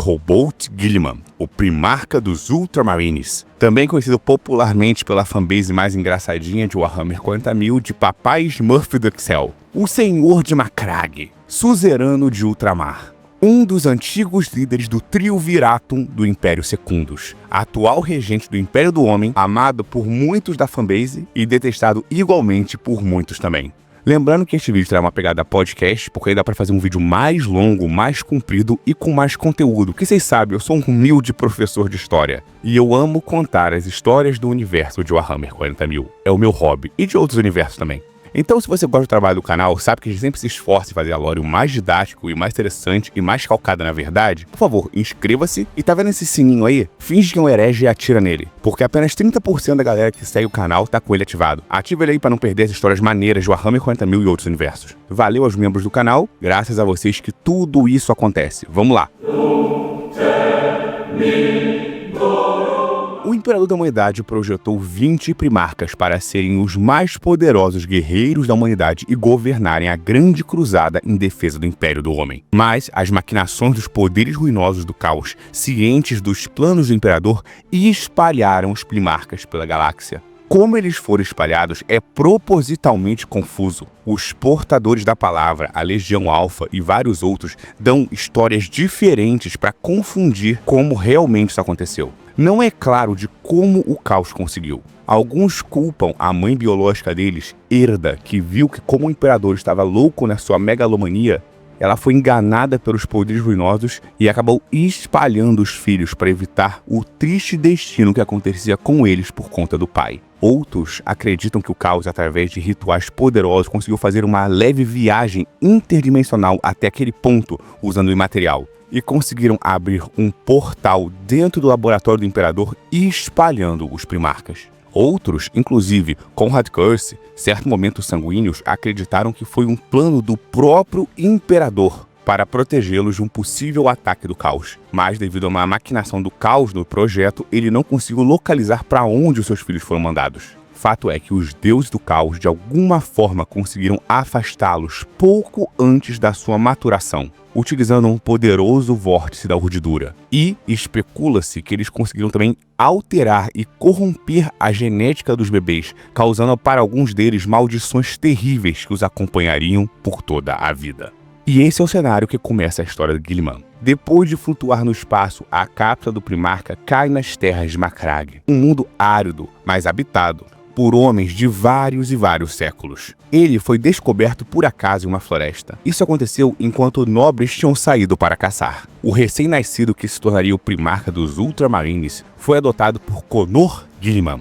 Roboute Guilliman, o primarca dos Ultramarines, também conhecido popularmente pela fanbase mais engraçadinha de Warhammer 40.000 de Papai Smurf do Excel, o Senhor de Macragge, suzerano de Ultramar. Um dos antigos líderes do Triumviratum do Império Secundus, atual regente do Império do Homem, amado por muitos da fanbase e detestado igualmente por muitos também. Lembrando que este vídeo terá uma pegada podcast, porque aí dá pra fazer um vídeo mais longo, mais comprido e com mais conteúdo, que vocês sabem, eu sou um humilde professor de história. E eu amo contar as histórias do universo de Warhammer 40.000. É o meu hobby, e de outros universos também. Então, se você gosta do trabalho do canal, sabe que a gente sempre se esforça em fazer a lore o mais didático e mais interessante e mais calcada na verdade, por favor, inscreva-se e tá vendo esse sininho aí? Finge que é um herege e atira nele, porque apenas 30% da galera que segue o canal tá com ele ativado. Ativa ele aí pra não perder as histórias maneiras de Warhammer 40.000 e outros universos. Valeu aos membros do canal, graças a vocês que tudo isso acontece. Vamos lá! O Imperador da Humanidade projetou 20 primarcas para serem os mais poderosos guerreiros da humanidade e governarem a grande cruzada em defesa do Império do Homem. Mas as maquinações dos poderes ruinosos do caos, cientes dos planos do Imperador, espalharam os primarcas pela galáxia. Como eles foram espalhados é propositalmente confuso. Os portadores da palavra, a Legião Alfa e vários outros dão histórias diferentes para confundir como realmente isso aconteceu. Não é claro de como o caos conseguiu. Alguns culpam a mãe biológica deles, Erda, que viu que como o imperador estava louco na sua megalomania, ela foi enganada pelos poderes ruinosos e acabou espalhando os filhos para evitar o triste destino que acontecia com eles por conta do pai. Outros acreditam que o caos, através de rituais poderosos, conseguiu fazer uma leve viagem interdimensional até aquele ponto usando o imaterial. E conseguiram abrir um portal dentro do laboratório do Imperador e espalhando os primarcas. Outros, inclusive Conrad Curse, certo momento sanguíneos, acreditaram que foi um plano do próprio Imperador para protegê-los de um possível ataque do caos. Mas devido a uma maquinação do caos no projeto, ele não conseguiu localizar para onde os seus filhos foram mandados. Fato é que os deuses do caos de alguma forma conseguiram afastá-los pouco antes da sua maturação, utilizando um poderoso vórtice da urdidura. E especula-se que eles conseguiram também alterar e corromper a genética dos bebês, causando para alguns deles maldições terríveis que os acompanhariam por toda a vida. E esse é o cenário que começa a história de Guilliman. Depois de flutuar no espaço, a cápsula do primarca cai nas terras de Macragge, um mundo árido, mas habitado por homens de vários e vários séculos. Ele foi descoberto por acaso em uma floresta. Isso aconteceu enquanto nobres tinham saído para caçar. O recém-nascido que se tornaria o primarca dos Ultramarines foi adotado por Conor Guilliman,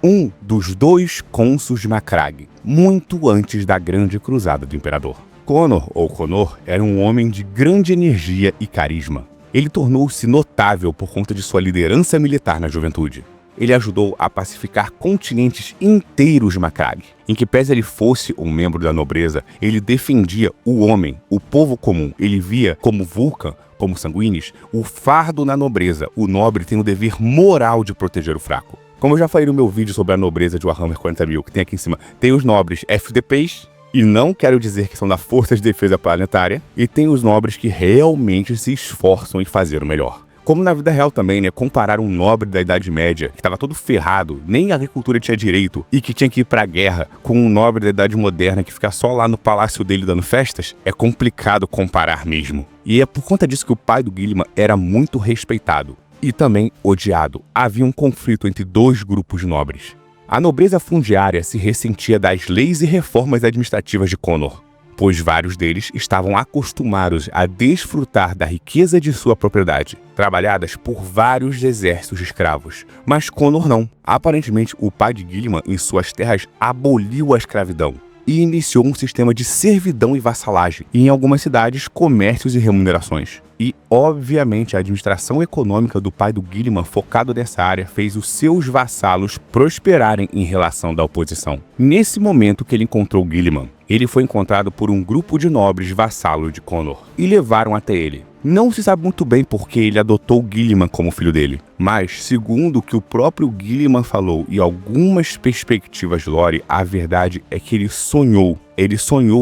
um dos 2 cônsules de Macragge, muito antes da grande cruzada do Imperador. Conor era um homem de grande energia e carisma. Ele tornou-se notável por conta de sua liderança militar na juventude. Ele ajudou a pacificar continentes inteiros de Macragge, em que pese ele fosse um membro da nobreza, ele defendia o homem, o povo comum. Ele via como Vulcan, como sanguíneos, o fardo na nobreza. O nobre tem o dever moral de proteger o fraco. Como eu já falei no meu vídeo sobre a nobreza de Warhammer 40.000, que tem aqui em cima, tem os nobres FDPs, e não quero dizer que são da Força de Defesa Planetária, e tem os nobres que realmente se esforçam em fazer o melhor. Como na vida real também, né? Comparar um nobre da Idade Média, que estava todo ferrado, nem a agricultura tinha direito, e que tinha que ir pra guerra, com um nobre da Idade Moderna que fica só lá no palácio dele dando festas, é complicado comparar mesmo. E é por conta disso que o pai do Guilliman era muito respeitado, e também odiado. Havia um conflito entre 2 grupos de nobres. A nobreza fundiária se ressentia das leis e reformas administrativas de Conor, pois vários deles estavam acostumados a desfrutar da riqueza de sua propriedade, trabalhadas por vários exércitos de escravos. Mas Conor não. Aparentemente, o pai de Guilliman em suas terras aboliu a escravidão e iniciou um sistema de servidão e vassalagem, e em algumas cidades, comércios e remunerações. E, obviamente, a administração econômica do pai do Guilliman, focado nessa área, fez os seus vassalos prosperarem em relação da oposição. Nesse momento que ele encontrou Guilliman, ele foi encontrado por um grupo de nobres vassalos de Conor e levaram até ele. Não se sabe muito bem por que ele adotou Guilliman como filho dele, mas, segundo o que o próprio Guilliman falou e algumas perspectivas lore, a verdade é que ele sonhou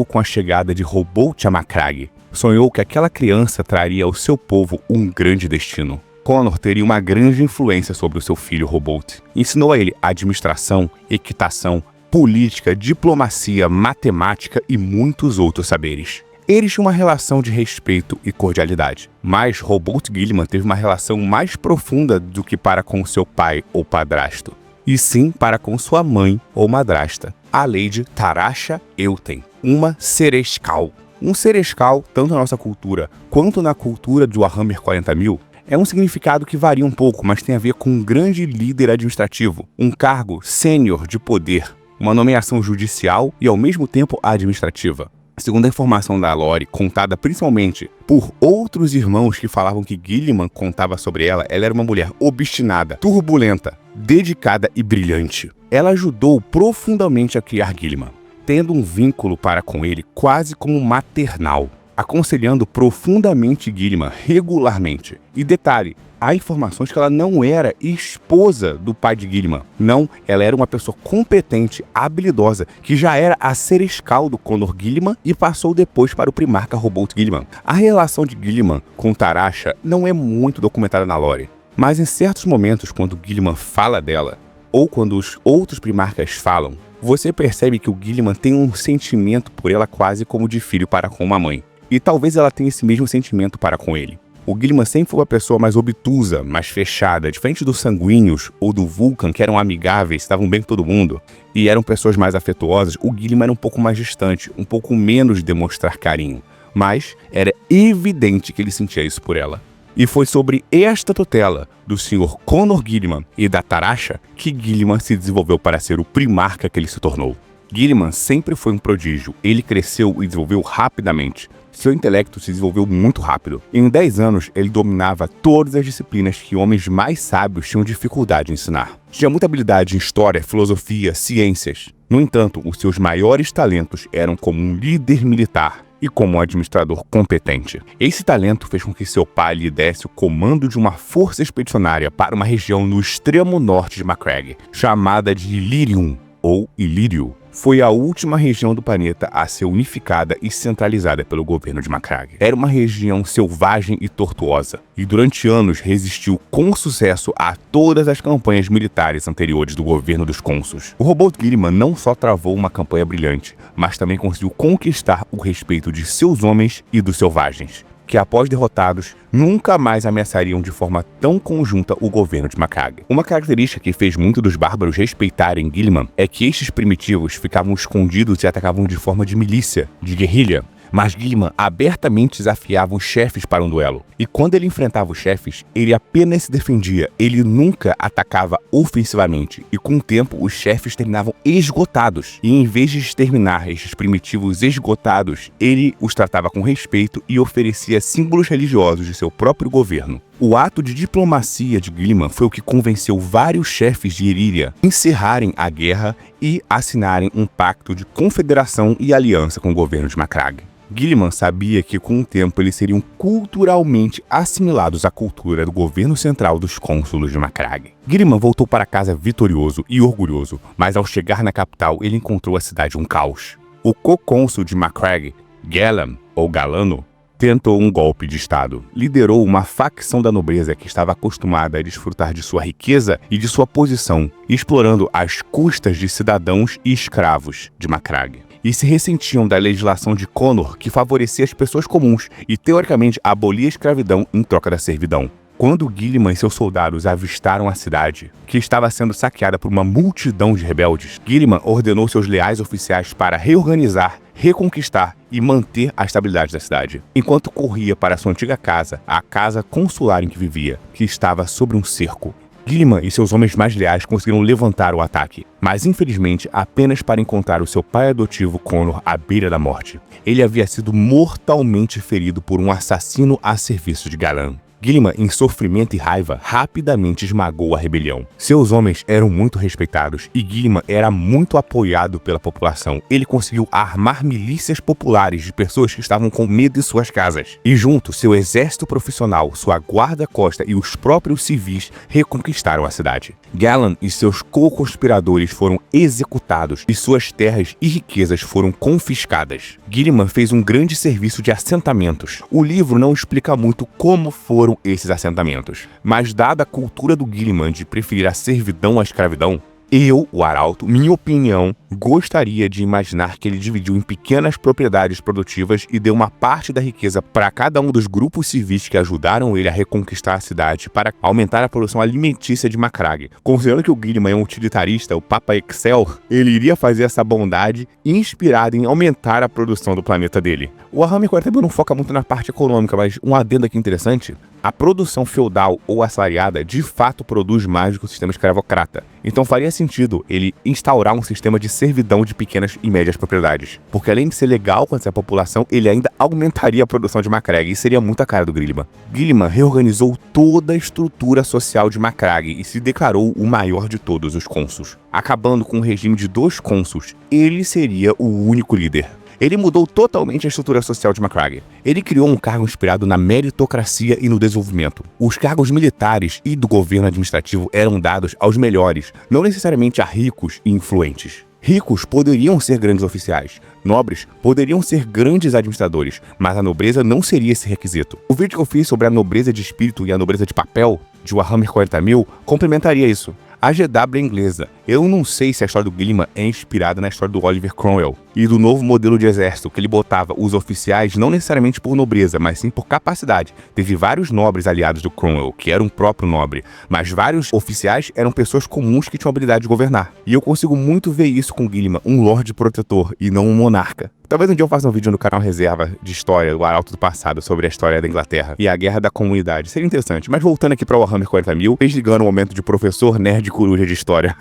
com a chegada de Roboute a Macragge. sonhou que aquela criança traria ao seu povo um grande destino. Connor teria uma grande influência sobre o seu filho Roboute. Ensinou a ele administração, equitação, política, diplomacia, matemática e muitos outros saberes. Eles tinham uma relação de respeito e cordialidade, mas Roboute Guilliman teve uma relação mais profunda do que para com seu pai ou padrasto, e sim para com sua mãe ou madrasta, a Lady Tarasha Euten, uma Serescal. Um Serescal, tanto na nossa cultura quanto na cultura do Warhammer 40.000, é um significado que varia um pouco, mas tem a ver com um grande líder administrativo, um cargo sênior de poder, uma nomeação judicial e ao mesmo tempo administrativa. Segundo a informação da lore, contada principalmente por outros irmãos que falavam que Guilliman contava sobre ela era uma mulher obstinada, turbulenta, dedicada e brilhante. Ela ajudou profundamente a criar Guilliman, tendo um vínculo para com ele quase como maternal, aconselhando profundamente Guilliman regularmente. E detalhe, há informações que ela não era esposa do pai de Guilliman. Não, ela era uma pessoa competente, habilidosa, que já era a Serescal do Connor Guilliman e passou depois para o primarca Roboute Guilliman. A relação de Guilliman com Tarasha não é muito documentada na lore, mas em certos momentos, quando Guilliman fala dela, ou quando os outros primarcas falam, você percebe que o Guilliman tem um sentimento por ela quase como de filho para com uma mãe. E talvez ela tenha esse mesmo sentimento para com ele. O Guilliman sempre foi uma pessoa mais obtusa, mais fechada, diferente dos sanguíneos ou do Vulcan, que eram amigáveis, estavam bem com todo mundo, e eram pessoas mais afetuosas. O Guilliman era um pouco mais distante, um pouco menos de demonstrar carinho. Mas era evidente que ele sentia isso por ela. E foi sobre esta tutela do Sr. Connor Guilliman e da Tarasha que Guilliman se desenvolveu para ser o primarca que ele se tornou. Guilliman sempre foi um prodígio, ele cresceu e desenvolveu rapidamente. Seu intelecto se desenvolveu muito rápido. Em 10 anos, ele dominava todas as disciplinas que homens mais sábios tinham dificuldade em ensinar. Tinha muita habilidade em história, filosofia, ciências. No entanto, os seus maiores talentos eram como um líder militar e como um administrador competente. Esse talento fez com que seu pai lhe desse o comando de uma força expedicionária para uma região no extremo norte de Macragge, chamada de Illyrium, ou Ilírio. Foi a última região do planeta a ser unificada e centralizada pelo governo de Macragge. Era uma região selvagem e tortuosa, e durante anos resistiu com sucesso a todas as campanhas militares anteriores do governo dos cônsules. O Roboute Guilliman não só travou uma campanha brilhante, mas também conseguiu conquistar o respeito de seus homens e dos selvagens, que após derrotados, nunca mais ameaçariam de forma tão conjunta o governo de Macragge. Uma característica que fez muitos dos bárbaros respeitarem Guilliman é que estes primitivos ficavam escondidos e atacavam de forma de milícia, de guerrilha. Mas Guilliman abertamente desafiava os chefes para um duelo. E quando ele enfrentava os chefes, ele apenas se defendia, ele nunca atacava ofensivamente. E com o tempo, os chefes terminavam esgotados. E em vez de exterminar estes primitivos esgotados, ele os tratava com respeito e oferecia símbolos religiosos de seu próprio governo. O ato de diplomacia de Guilliman foi o que convenceu vários chefes de Illyria a encerrarem a guerra e assinarem um pacto de confederação e aliança com o governo de Macragge. Guilliman sabia que com o tempo eles seriam culturalmente assimilados à cultura do governo central dos cônsules de Macragge. Guilliman voltou para casa vitorioso e orgulhoso, mas ao chegar na capital ele encontrou a cidade um caos. O co-cônsul de Macragge, Galan, ou Galano, tentou um golpe de estado. Liderou uma facção da nobreza que estava acostumada a desfrutar de sua riqueza e de sua posição, explorando as custas de cidadãos e escravos de Macragge. E se ressentiam da legislação de Connor, que favorecia as pessoas comuns e, teoricamente, abolia a escravidão em troca da servidão. Quando Guilliman e seus soldados avistaram a cidade, que estava sendo saqueada por uma multidão de rebeldes, Guilliman ordenou seus leais oficiais para reorganizar, reconquistar e manter a estabilidade da cidade. Enquanto corria para sua antiga casa, a casa consular em que vivia, que estava sob um cerco, Guilliman e seus homens mais leais conseguiram levantar o ataque, mas infelizmente apenas para encontrar o seu pai adotivo Connor à beira da morte. Ele havia sido mortalmente ferido por um assassino a serviço de Galan. Gilliman, em sofrimento e raiva, rapidamente esmagou a rebelião. Seus homens eram muito respeitados e Gilliman era muito apoiado pela população. Ele conseguiu armar milícias populares de pessoas que estavam com medo de suas casas. E junto, seu exército profissional, sua guarda-costa e os próprios civis reconquistaram a cidade. Gallan e seus co-conspiradores foram executados e suas terras e riquezas foram confiscadas. Gilliman fez um grande serviço de assentamentos. O livro não explica muito como foram esses assentamentos, mas dada a cultura do Gilliman de preferir a servidão à escravidão, eu, o Arauto, minha opinião, gostaria de imaginar que ele dividiu em pequenas propriedades produtivas e deu uma parte da riqueza para cada um dos grupos civis que ajudaram ele a reconquistar a cidade para aumentar a produção alimentícia de Macragge. Considerando que o Gilliman é um utilitarista, o Papa Excel, ele iria fazer essa bondade inspirada em aumentar a produção do planeta dele. O Warhammer 40.000 não foca muito na parte econômica, mas um adendo aqui interessante: a produção feudal ou assalariada de fato produz mais do que o sistema escravocrata. Então faria sentido ele instaurar um sistema de servidão de pequenas e médias propriedades. Porque além de ser legal com essa população, ele ainda aumentaria a produção de Macragge e seria muito a cara do Gilliman. Gilliman reorganizou toda a estrutura social de Macragge e se declarou o maior de todos os cônsuls. Acabando com o regime de 2 cônsuls, ele seria o único líder. Ele mudou totalmente a estrutura social de Macragge. Ele criou um cargo inspirado na meritocracia e no desenvolvimento. Os cargos militares e do governo administrativo eram dados aos melhores, não necessariamente a ricos e influentes. Ricos poderiam ser grandes oficiais, nobres poderiam ser grandes administradores, mas a nobreza não seria esse requisito. O vídeo que eu fiz sobre a nobreza de espírito e a nobreza de papel, de Warhammer 40.000, complementaria isso. A GW é inglesa. Eu não sei se a história do Gilliman é inspirada na história do Oliver Cromwell e do novo modelo de exército, que ele botava os oficiais não necessariamente por nobreza, mas sim por capacidade. Teve vários nobres aliados do Cromwell, que era um próprio nobre, mas vários oficiais eram pessoas comuns que tinham habilidade de governar. E eu consigo muito ver isso com Gilliman, um lorde protetor e não um monarca. Talvez um dia eu faça um vídeo no canal Reserva de História do Arauto do Passado sobre a história da Inglaterra e a Guerra da Comunidade. Seria interessante. Mas voltando aqui para o Warhammer 40.000, desligando o momento de professor nerd coruja de história.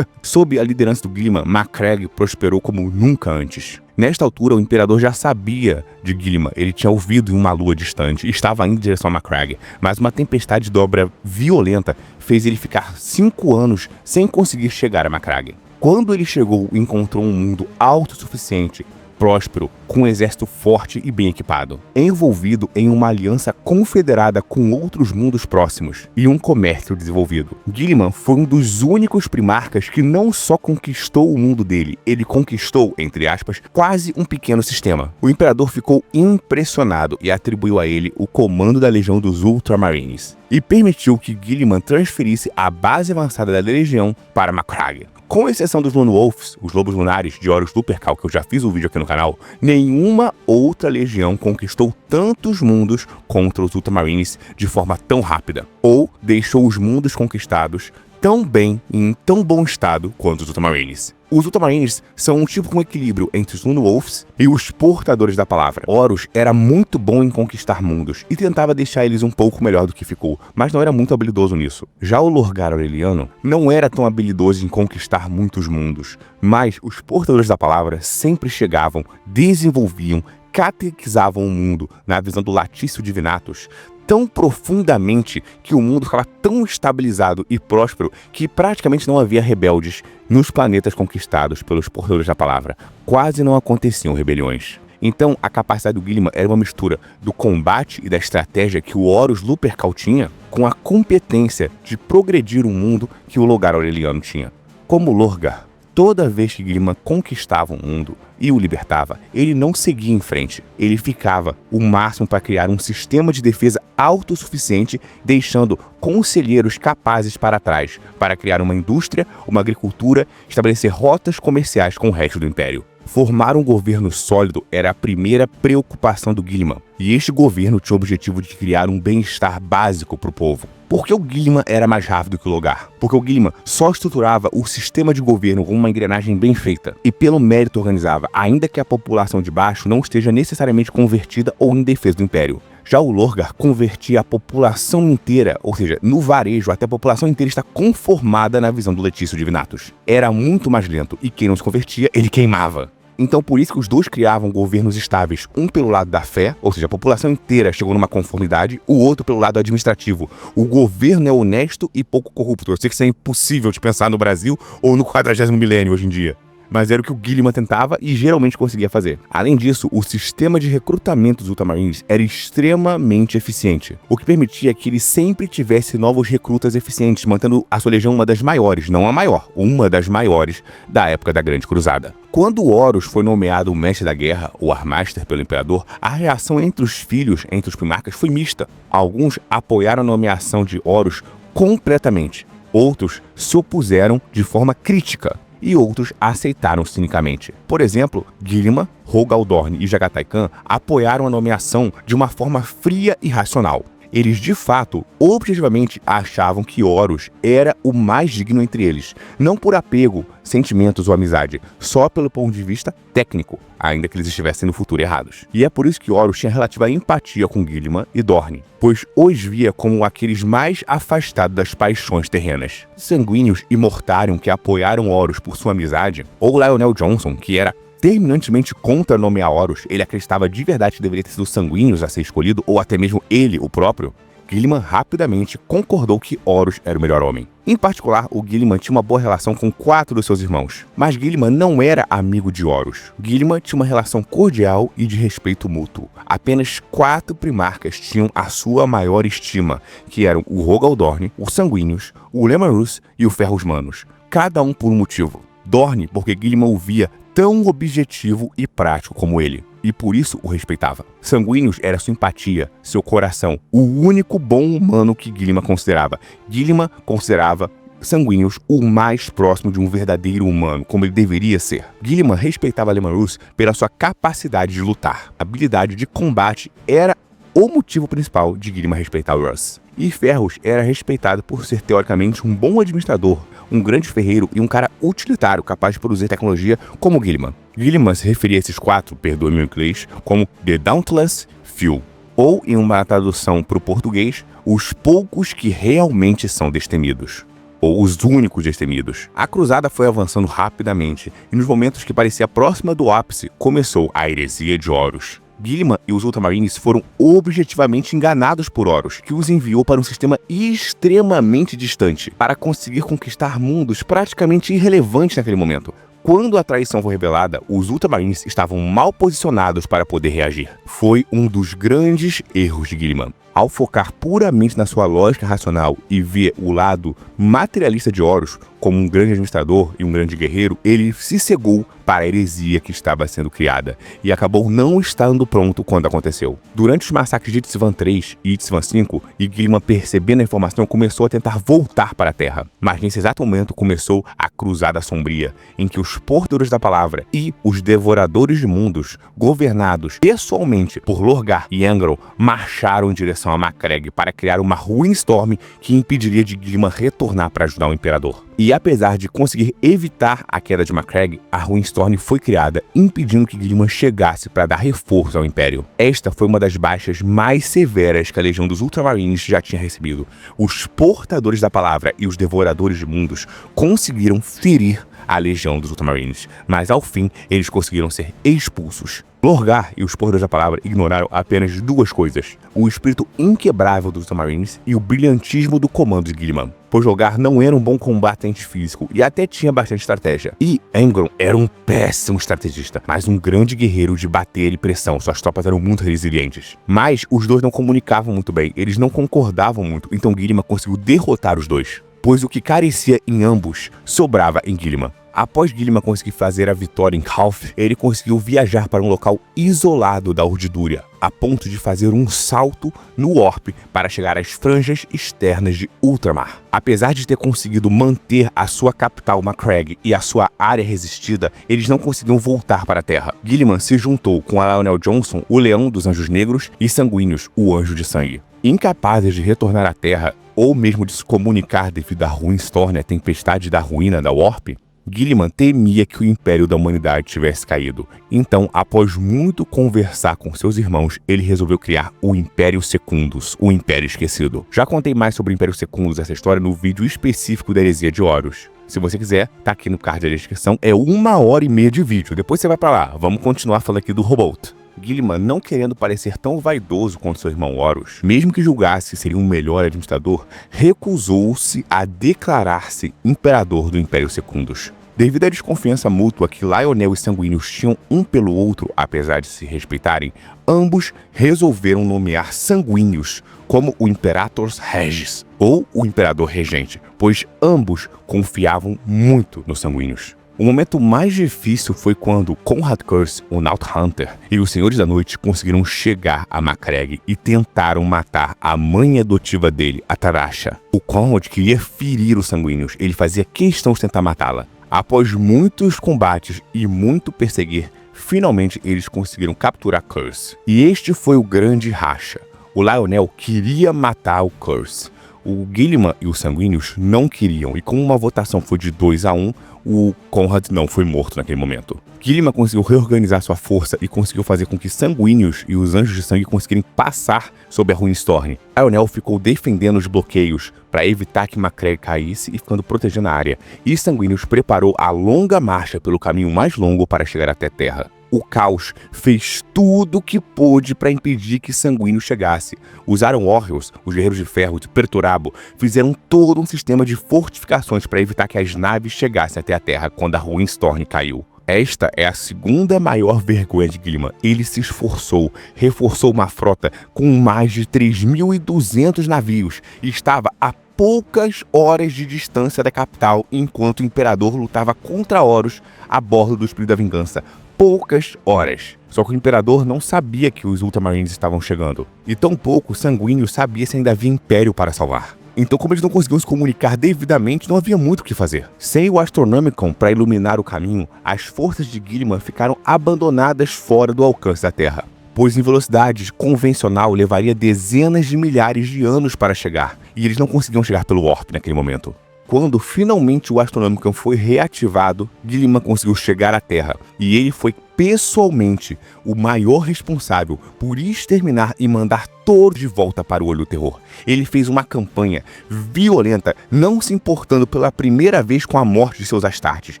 Sob a liderança do Gilliman, Macragge prosperou como nunca antes. Nesta altura, o imperador já sabia de Gilliman. Ele tinha ouvido em uma lua distante e estava indo em direção a Macragge. Mas uma tempestade de obra violenta fez ele ficar 5 anos sem conseguir chegar a Macragge. Quando ele chegou, encontrou um mundo autossuficiente, próspero, com um exército forte e bem equipado, envolvido em uma aliança confederada com outros mundos próximos e um comércio desenvolvido. Gilliman foi um dos únicos primarcas que não só conquistou o mundo dele, ele conquistou, entre aspas, quase um pequeno sistema. O imperador ficou impressionado e atribuiu a ele o comando da legião dos Ultramarines e permitiu que Gilliman transferisse a base avançada da legião para Macragge. Com exceção dos Lone Wolves, os Lobos Lunares de Horus Lupercal, que eu já fiz um vídeo aqui no canal, nenhuma outra legião conquistou tantos mundos contra os Ultramarines de forma tão rápida, ou deixou os mundos conquistados tão bem e em tão bom estado quanto os Ultramarines. Os Ultramarines são um tipo com equilíbrio entre os Lone Wolves e os Portadores da Palavra. Horus era muito bom em conquistar mundos e tentava deixar eles um pouco melhor do que ficou, mas não era muito habilidoso nisso. Já o Lorgar Aureliano não era tão habilidoso em conquistar muitos mundos, mas os Portadores da Palavra sempre chegavam, desenvolviam, catequizavam o mundo na visão do Latício Divinatus tão profundamente que o mundo ficava tão estabilizado e próspero que praticamente não havia rebeldes nos planetas conquistados pelos Portadores da Palavra. Quase não aconteciam rebeliões. Então, a capacidade do Gilliman era uma mistura do combate e da estratégia que o Horus Lupercal tinha com a competência de progredir o mundo que o Lorgar Aureliano tinha. Como Lorgar, toda vez que Gilliman conquistava um mundo e o libertava, ele não seguia em frente. Ele ficava o máximo para criar um sistema de defesa autossuficiente, deixando conselheiros capazes para trás, para criar uma indústria, uma agricultura, estabelecer rotas comerciais com o resto do Império. Formar um governo sólido era a primeira preocupação do Gilliman, e este governo tinha o objetivo de criar um bem-estar básico para o povo. Por que o Gilliman era mais rápido que o Lorgar? Porque o Gilliman só estruturava o sistema de governo com uma engrenagem bem feita, e pelo mérito organizava, ainda que a população de baixo não esteja necessariamente convertida ou em defesa do Império. Já o Lorgar convertia a população inteira, ou seja, no varejo, até a população inteira está conformada na visão do Latício Divinatus. Era muito mais lento, e quem não se convertia, ele queimava. Então por isso que os dois criavam governos estáveis, um pelo lado da fé, ou seja, a população inteira chegou numa conformidade, o outro pelo lado administrativo. O governo é honesto e pouco corrupto. Eu sei que isso é impossível de pensar no Brasil ou no 40º milênio hoje em dia, mas era o que o Guilliman tentava e geralmente conseguia fazer. Além disso, o sistema de recrutamento dos Ultramarines era extremamente eficiente, o que permitia que ele sempre tivesse novos recrutas eficientes, mantendo a sua legião uma das maiores, não a maior, uma das maiores da época da Grande Cruzada. Quando Horus foi nomeado o Mestre da Guerra, ou Armaster, pelo Imperador, a reação entre os filhos, entre os primarcas, foi mista. Alguns apoiaram a nomeação de Horus completamente, outros se opuseram de forma crítica, e outros aceitaram cinicamente. Por exemplo, Guilliman, Rogal Dorn e Jagatai Khan apoiaram a nomeação de uma forma fria e racional. Eles, de fato, objetivamente achavam que Horus era o mais digno entre eles, não por apego, sentimentos ou amizade, só pelo ponto de vista técnico, ainda que eles estivessem no futuro errados. E é por isso que Horus tinha relativa empatia com Guilliman e Dorn, pois os via como aqueles mais afastados das paixões terrenas. Sanguíneos e Mortarion, que apoiaram Horus por sua amizade, ou Lionel Johnson, que era terminantemente contra nomear Horus, ele acreditava de verdade que deveria ter sido Sanguíneos a ser escolhido, ou até mesmo ele, o próprio, Guilliman rapidamente concordou que Horus era o melhor homem. Em particular, o Guilliman tinha uma boa relação com 4 dos seus irmãos, mas Guilliman não era amigo de Horus. Guilliman tinha uma relação cordial e de respeito mútuo. Apenas 4 primarcas tinham a sua maior estima, que eram o Rogal Dorn, o Sanguíneos, o Lemarus e o Ferros Manos, cada um por um motivo. Dorn, porque Guilliman o via tão objetivo e prático como ele, e por isso o respeitava. Sanguíneos era sua empatia, seu coração, o único bom humano que Guilliman considerava. Guilliman considerava Sanguíneos o mais próximo de um verdadeiro humano, como ele deveria ser. Guilliman respeitava Lemarus pela sua capacidade de lutar. A habilidade de combate era o motivo principal de Guilliman respeitar o Russ. E Ferros era respeitado por ser teoricamente um bom administrador, um grande ferreiro e um cara utilitário capaz de produzir tecnologia como Guilliman. Guilliman se referia a esses 4, perdoe-me o inglês, como The Dauntless Few, ou em uma tradução para o português, os poucos que realmente são destemidos, ou os únicos destemidos. A cruzada foi avançando rapidamente, e nos momentos que parecia próxima do ápice, começou a heresia de Horus. Guilliman e os Ultramarines foram objetivamente enganados por Horus, que os enviou para um sistema extremamente distante, para conseguir conquistar mundos praticamente irrelevantes naquele momento. Quando a traição foi revelada, os Ultramarines estavam mal posicionados para poder reagir. Foi um dos grandes erros de Guilliman. Ao focar puramente na sua lógica racional e ver o lado materialista de Horus como um grande administrador e um grande guerreiro, ele se cegou para a heresia que estava sendo criada e acabou não estando pronto quando aconteceu. Durante os massacres de Itzvan III e Itzvan V, Guilliman, percebendo a informação, começou a tentar voltar para a Terra. Mas nesse exato momento começou a Cruzada Sombria, em que os portadores da palavra e os devoradores de mundos, governados pessoalmente por Lorgar e Angron, marcharam em direção a Macragge para criar uma Ruinstorm que impediria de Guilliman retornar para ajudar o Imperador. E apesar de conseguir evitar a queda de Macragge, a Ruinstorm foi criada, impedindo que Guilliman chegasse para dar reforço ao Império. Esta foi uma das baixas mais severas que a Legião dos Ultramarines já tinha recebido. Os portadores da palavra e os devoradores de mundos conseguiram ferir a Legião dos Ultramarines, mas ao fim eles conseguiram ser expulsos. Lorgar e os portadores da palavra ignoraram apenas 2 coisas: o espírito inquebrável dos Ultramarines e o brilhantismo do comando de Guilliman, pois Lorgar não era um bom combatente físico e até tinha bastante estratégia. E Angron era um péssimo estrategista, mas um grande guerreiro de bater e pressão. Suas tropas eram muito resilientes. Mas os dois não comunicavam muito bem, eles não concordavam muito, então Guilliman conseguiu derrotar os dois, pois o que carecia em ambos sobrava em Guilliman. Após Guilliman conseguir fazer a vitória em Calth, ele conseguiu viajar para um local isolado da Urdúria, a ponto de fazer um salto no Warp para chegar às franjas externas de Ultramar. Apesar de ter conseguido manter a sua capital Macragge e a sua área resistida, eles não conseguiam voltar para a Terra. Guilliman se juntou com a Lionel Johnson, o Leão dos Anjos Negros, e Sanguíneos, o Anjo de Sangue. Incapazes de retornar à Terra, ou mesmo de se comunicar devido à Ruinstorm, a tempestade da ruína da Warp, Gilliman temia que o Império da Humanidade tivesse caído. Então, após muito conversar com seus irmãos, ele resolveu criar o Império Secundus, o Império Esquecido. Já contei mais sobre o Império Secundus, essa história, no vídeo específico da Heresia de Horus. Se você quiser, tá aqui no card da descrição, é 1h30 de vídeo. Depois você vai pra lá. Vamos continuar falando aqui do Roboute. Gilliman, não querendo parecer tão vaidoso quanto seu irmão Horus, mesmo que julgasse que seria um melhor administrador, recusou-se a declarar-se imperador do Império Secundus. Devido à desconfiança mútua que Lionel e Sanguíneos tinham um pelo outro, apesar de se respeitarem, ambos resolveram nomear Sanguíneos como o Imperators Regis, ou o Imperador Regente, pois ambos confiavam muito nos Sanguíneos. O momento mais difícil foi quando Conrad Curse, o Naut Hunter, e os Senhores da Noite conseguiram chegar a Macragge e tentaram matar a mãe adotiva dele, a Tarasha. O Conrad queria ferir os Sanguíneos, ele fazia questão de tentar matá-la. Após muitos combates e muito perseguir, finalmente eles conseguiram capturar Curse. E este foi o grande racha. O Lionel queria matar o Curse. O Gilliman e os Sanguíneos não queriam, e como uma votação foi de 2-1, o Conrad não foi morto naquele momento. Gilliman conseguiu reorganizar sua força e conseguiu fazer com que Sanguíneos e os Anjos de Sangue conseguirem passar sobre a Ruinstorm. Lionel ficou defendendo os bloqueios para evitar que Macragge caísse e ficando protegendo a área. E Sanguíneos preparou a longa marcha pelo caminho mais longo para chegar até Terra. O Caos fez tudo o que pôde para impedir que Sanguíneos chegasse. Usaram Warriors, os Guerreiros de Ferro de Perturabo, fizeram todo um sistema de fortificações para evitar que as naves chegassem até a Terra quando a Ruinstorm caiu. Esta é a segunda maior vergonha de Gilliman. Ele se esforçou, reforçou uma frota com mais de 3.200 navios e estava a poucas horas de distância da capital enquanto o Imperador lutava contra Horus a bordo do Espírito da Vingança. Poucas horas. Só que o Imperador não sabia que os Ultramarines estavam chegando. E tampouco Sanguíneo sabia se ainda havia Império para salvar. Então, como eles não conseguiam se comunicar devidamente, não havia muito o que fazer. Sem o Astronomicon para iluminar o caminho, as forças de Gilliman ficaram abandonadas fora do alcance da Terra, pois em velocidade convencional levaria dezenas de milhares de anos para chegar, e eles não conseguiam chegar pelo Warp naquele momento. Quando finalmente o Astronomicon foi reativado, Gilliman conseguiu chegar à Terra, e ele foi pessoalmente o maior responsável por exterminar e mandar todos de volta para o Olho do Terror. Ele fez uma campanha violenta, não se importando pela primeira vez com a morte de seus Astartes.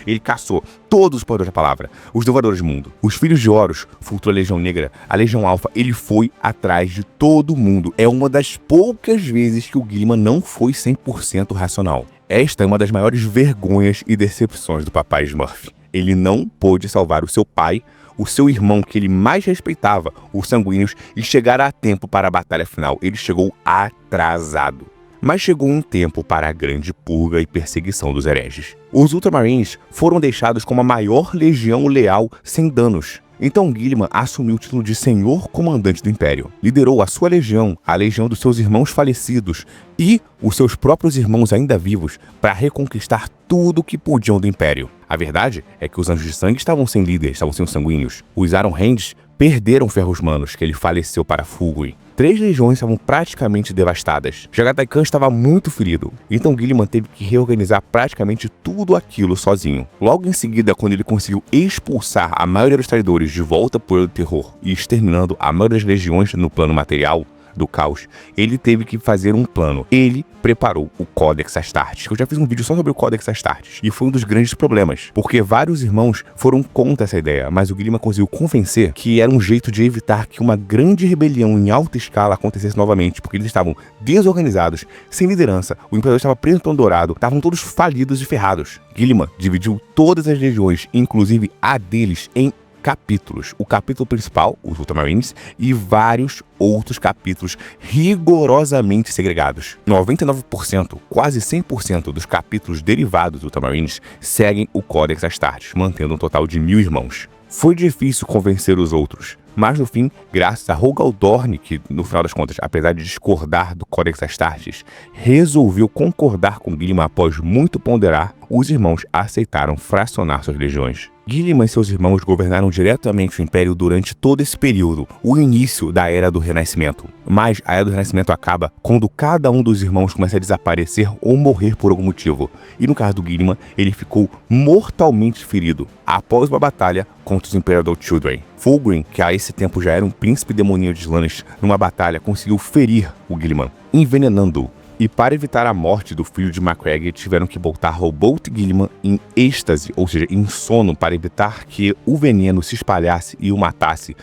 Ele caçou todos os poderes da palavra, os Devoradores do Mundo, os Filhos de Horus, Futura Legião Negra, a Legião Alfa. Ele foi atrás de todo mundo. É uma das poucas vezes que o Gilliman não foi 100% racional. Esta é uma das maiores vergonhas e decepções do Papai Smurf. Ele não pôde salvar o seu pai, o seu irmão que ele mais respeitava, os Sanguíneos, e chegar a tempo para a batalha final. Ele chegou atrasado. Mas chegou um tempo para a grande purga e perseguição dos hereges. Os Ultramarines foram deixados como a maior legião leal sem danos. Então Gilliman assumiu o título de Senhor Comandante do Império. Liderou a sua legião, a legião dos seus irmãos falecidos e os seus próprios irmãos ainda vivos para reconquistar tudo o que podiam do Império. A verdade é que os Anjos de Sangue estavam sem líder, estavam sem os Sanguíneos. Os Iron Hands perderam Ferros Manos, que ele faleceu para Fulgrim. 3 legiões estavam praticamente devastadas. Jagatai Khan estava muito ferido, então Gilliman teve que reorganizar praticamente tudo aquilo sozinho. Logo em seguida, quando ele conseguiu expulsar a maioria dos traidores de volta para o terror e exterminando a maioria das legiões no plano material do caos, ele teve que fazer um plano. Ele preparou o Codex Astartes. Eu já fiz um vídeo só sobre o Codex Astartes, e foi um dos grandes problemas, porque vários irmãos foram contra essa ideia, mas o Gilliman conseguiu convencer que era um jeito de evitar que uma grande rebelião em alta escala acontecesse novamente, porque eles estavam desorganizados, sem liderança, o Imperador estava preso no Trono Dourado, estavam todos falidos e ferrados. Gilliman dividiu todas as legiões, inclusive a deles, em capítulos. O capítulo principal, os Ultramarines, e vários outros capítulos rigorosamente segregados. 99%, quase 100% dos capítulos derivados dos Ultramarines seguem o Codex Astartes, mantendo um total de 1000 irmãos. Foi difícil convencer os outros, mas no fim, graças a Rogal Dorn, que no final das contas, apesar de discordar do Codex Astartes, resolveu concordar com Gilliman após muito ponderar, os irmãos aceitaram fracionar suas legiões. Guilherme e seus irmãos governaram diretamente o Império durante todo esse período, o início da Era do Renascimento. Mas a Era do Renascimento acaba quando cada um dos irmãos começa a desaparecer ou morrer por algum motivo. E no caso do Guilherme, ele ficou mortalmente ferido após uma batalha contra os Imperial Children. Fulgrim, que a esse tempo já era um príncipe demoníaco de Slaanesh, numa batalha conseguiu ferir o Guilherme, envenenando-o. E para evitar a morte do filho de Macragge, tiveram que botar Robolt Guilherme em êxtase, ou seja, em sono, para evitar que o veneno se espalhasse e o matasse.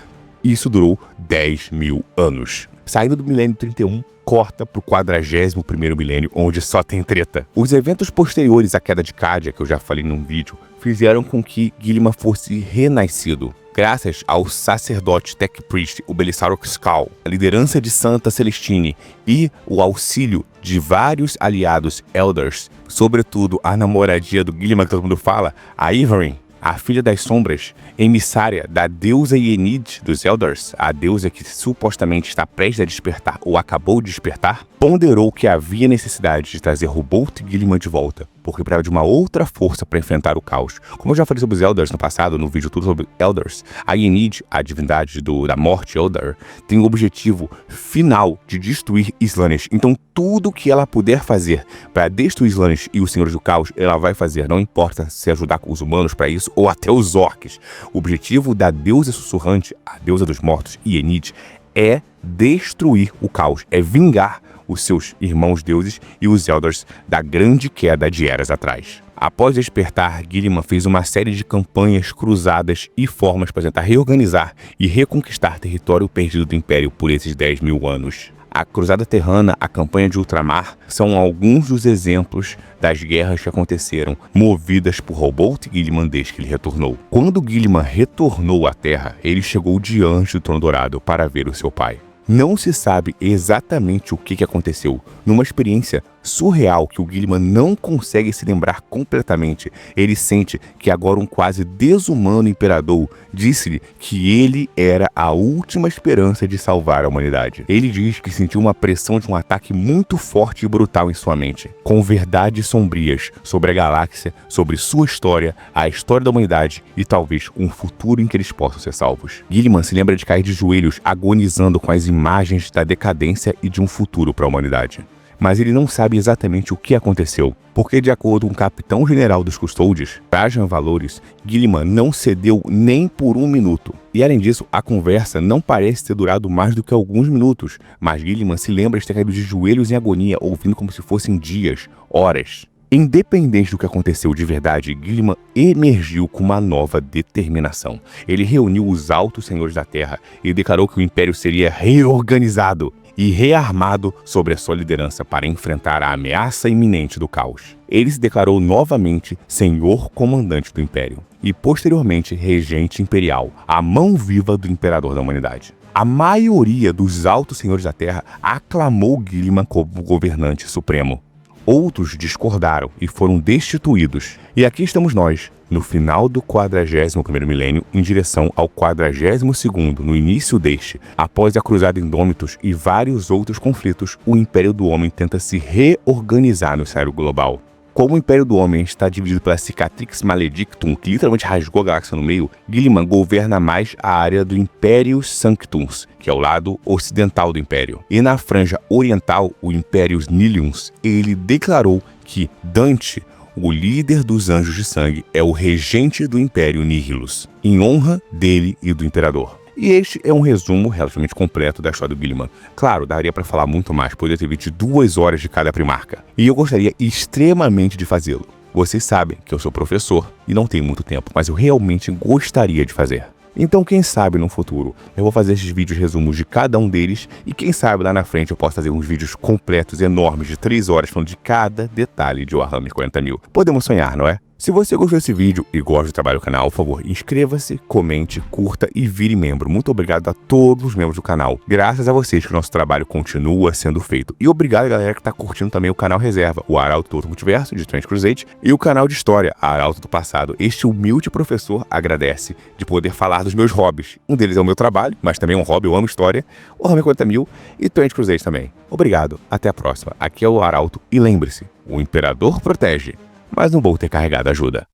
Isso durou 10.000 anos. Saindo do milênio 31, corta para o 41º milênio, onde só tem treta. Os eventos posteriores à queda de Cadia, que eu já falei num vídeo, fizeram com que Guilherme fosse renascido. Graças ao sacerdote Tech Priest, o Belisarius Cawl, a liderança de Santa Celestine e o auxílio de vários aliados Elders, sobretudo a namoradia do Guilherme que todo mundo fala, a Ivern, a filha das sombras, emissária da deusa Yenid dos Elders, a deusa que supostamente está prestes a despertar ou acabou de despertar, ponderou que havia necessidade de trazer Robolt Guilherme de volta, porque precisava de uma outra força para enfrentar o caos. Como eu já falei sobre os Elders no passado, no vídeo tudo sobre Elders, a Yenid, a divindade da morte Elder, tem o objetivo final de destruir Slaanesh. Então tudo que ela puder fazer para destruir Slaanesh e os Senhores do Caos, ela vai fazer. Não importa se ajudar os humanos para isso ou até os orcs. O objetivo da deusa sussurrante, a deusa dos mortos, Yenid, é destruir o caos, é vingar os seus irmãos deuses e os Elders da grande queda de eras atrás. Após despertar, Guilherme fez uma série de campanhas cruzadas e formas para tentar reorganizar e reconquistar território perdido do Império por esses 10.000 anos. A Cruzada Terrana, a Campanha de Ultramar, são alguns dos exemplos das guerras que aconteceram, movidas por Robolt Guilherme desde que ele retornou. Quando Guilherme retornou à Terra, ele chegou diante do Trono Dourado para ver o seu pai. Não se sabe exatamente o que aconteceu. Numa experiência surreal que o Guilherme não consegue se lembrar completamente, ele sente que agora um quase desumano imperador disse-lhe que ele era a última esperança de salvar a humanidade. Ele diz que sentiu uma pressão de um ataque muito forte e brutal em sua mente, com verdades sombrias sobre a galáxia, sobre sua história, a história da humanidade e talvez um futuro em que eles possam ser salvos. Guilherme se lembra de cair de joelhos, agonizando com as imagens da decadência e de um futuro para a humanidade. Mas ele não sabe exatamente o que aconteceu, porque de acordo com o capitão-general dos Custódios, Trajan Valoris, Guilherme não cedeu nem por um minuto. E além disso, a conversa não parece ter durado mais do que alguns minutos, mas Guilherme se lembra de ter caído de joelhos em agonia, ouvindo como se fossem dias, horas. Independente do que aconteceu de verdade, Guilherme emergiu com uma nova determinação. Ele reuniu os altos senhores da Terra e declarou que o Império seria reorganizado e rearmado sobre a sua liderança para enfrentar a ameaça iminente do caos. Ele se declarou novamente Senhor Comandante do Império e, posteriormente, Regente Imperial, a mão viva do Imperador da Humanidade. A maioria dos altos senhores da Terra aclamou Guilherme como governante supremo. Outros discordaram e foram destituídos. E aqui estamos nós, no final do 41º milênio, em direção ao 42º, no início deste. Após a Cruzada Indômitos e vários outros conflitos, o Império do Homem tenta se reorganizar no cenário global. Como o Império do Homem está dividido pela Cicatrix Maledictum, que literalmente rasgou a galáxia no meio, Guilherme governa mais a área do Imperius Sanctums, que é o lado ocidental do Império. E na franja oriental, o Imperius Nihilius, ele declarou que Dante, o líder dos Anjos de Sangue, é o regente do Império Nihilus, em honra dele e do Imperador. E este é um resumo relativamente completo da história do Guilherme. Claro, daria para falar muito mais, poderia ter 22 horas de cada primarca. E eu gostaria extremamente de fazê-lo. Vocês sabem que eu sou professor e não tenho muito tempo, mas eu realmente gostaria de fazer. Então, quem sabe no futuro eu vou fazer esses vídeos resumos de cada um deles e quem sabe lá na frente eu posso fazer uns vídeos completos, enormes, de 3 horas, falando de cada detalhe de Warhammer 40.000. Podemos sonhar, não é? Se você gostou desse vídeo e gosta do trabalho do canal, por favor, inscreva-se, comente, curta e vire membro. Muito obrigado a todos os membros do canal. Graças a vocês que o nosso trabalho continua sendo feito. E obrigado a galera que está curtindo também o canal Reserva, o Arauto do Outro Multiverso, de Strange Crusade, e o canal de História, Arauto do Passado. Este humilde professor agradece de poder falar dos meus hobbies. Um deles é o meu trabalho, mas também é um hobby, eu amo História, o Warhammer 40.000 e Strange Crusade também. Obrigado, até a próxima. Aqui é o Arauto e lembre-se, o Imperador protege, mas não vou ter carregado ajuda.